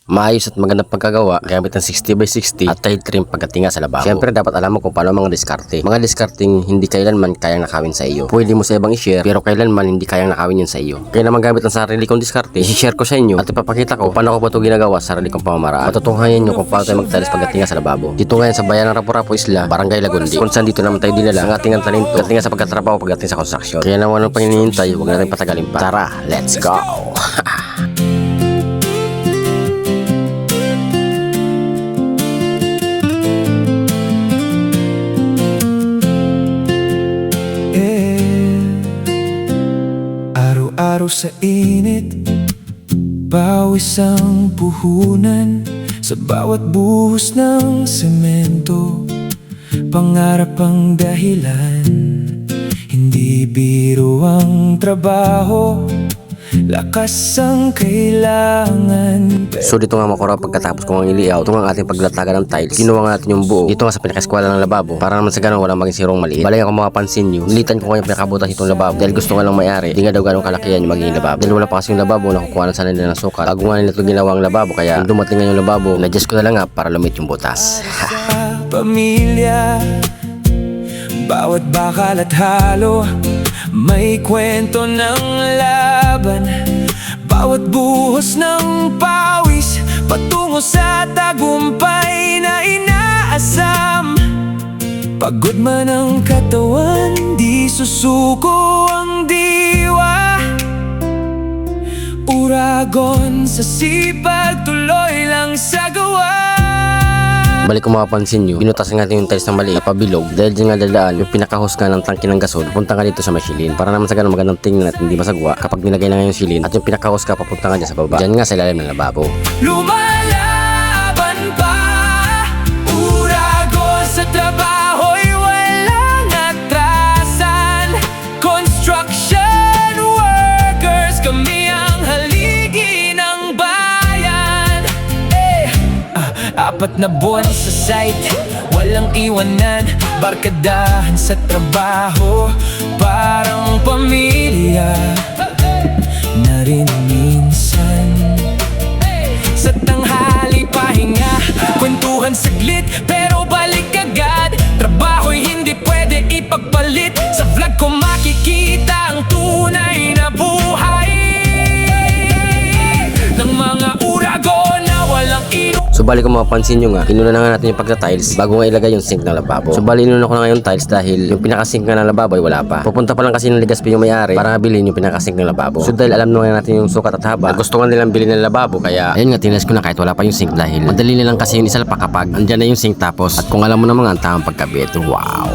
Maayos at magandang pagkagawa gamit ng 60x60 at tile trim pagdating sa lababo. Siyempre dapat alam mo kung paano mga diskarte. Mga diskarting hindi kailanman kayang nakawin sa iyo. Pwede mo sa ibang i-share pero kailanman hindi kayang nakawin yun sa iyo. Kaya naman gamit ang sarili kong diskarte, i-share ko sa inyo at ipapakita ko paano ko pa ito ginagawa sa sarili kong pamamaraan. Matutunghayan nyo kung paano tayo magtiles pagdating sa lababo. Dito ngayon sa bayan ng Rapu-Rapu Isla, Barangay Lagundi. Kung saan dito naman tayo dinala ang ating talento pagdating sa pagkatrabaho pagdating sa construction. Kaya naman ang panginihintay, huwag natin patagalin pa. Tara, let's go! Araw sa init, pawis ang puhunan sa bawat buhos ng semento. Pangarap ang dahilan, hindi biro ang trabaho, lakas ang kailangan. So dito nga makura pagkatapos kong ang i-layout, ito nga ang ating paglatagan ng tiles. Kinuha nga natin yung buo dito nga sa pinakaskwala ng lababo para naman sa ganun walang maging sirong maliit. Balay kung mapapansin nyo, nilitan ko nga yung pinakabutas itong lababo dahil gusto nga lang may-ari, di nga daw ganong kalakihan yung magiging lababo. Dahil wala pa kasi yung lababo, nakukuha na sana nila ng sukat. Bago nga nila ito ginawang lababo, kaya nung dumating nga yung lababo, na-adjust ko na lang nga para lumit yung butas. Pamilya, bawat bakal at halo, may kwento ng laban. Bawat buhos ng pawis, patungo sa tagumpay na inaasam. Pagod man ang katawan, di susuko ang diwa. Uragon sa sipag, tuloy lang sa gawa. Balik kung mapapansin nyo, binutasan natin yung tiles ng maliit na pabilog dahil dyan nga dadaan yung pinakahos nga ng tangke ng gasol papunta nga dito sa machine para naman sa ganun magandang tingnan at hindi masagwa kapag nilagay na nga yung silin at yung pinakahos ka papunta nga dyan sa baba, dyan nga sa ilalim ng lababo. Lumalaban pa, uragon sa trabaho'y walang atrasan. Construction workers, kami ang haligi ng bayan. Apat na buwan sa site, walang iwanan, barkadahan sa trabaho, parang pamilya na rin minsan. Sa tanghali pahinga, kwentuhan saglit, pero balik agad. Trabaho'y hindi pwede ipagpalit, sa vlog ko makikita ang tunay na buhay ng mga uragon na walang ino. So bali kung mapapansin nyo nga, kinuna na nga natin yung pagka-tiles bago nga ilagay yung sink ng lababo. So bali inuna ko na nga yung tiles dahil yung pinaka-sink nga ng lababo ay wala pa. Pupunta pa lang kasi ng Legazpi yung may-ari para bilhin yung pinaka-sink ng lababo. So dahil alam na nga natin yung sukat at haba, gusto nga nilang bilhin ng lababo, kaya ayun nga tinas ko na kahit wala pa yung sink dahil madali nilang kasi yung isa pa kapag andyan na yung sink tapos at kung alam mo naman nga ang tamang pagkabit. Wow!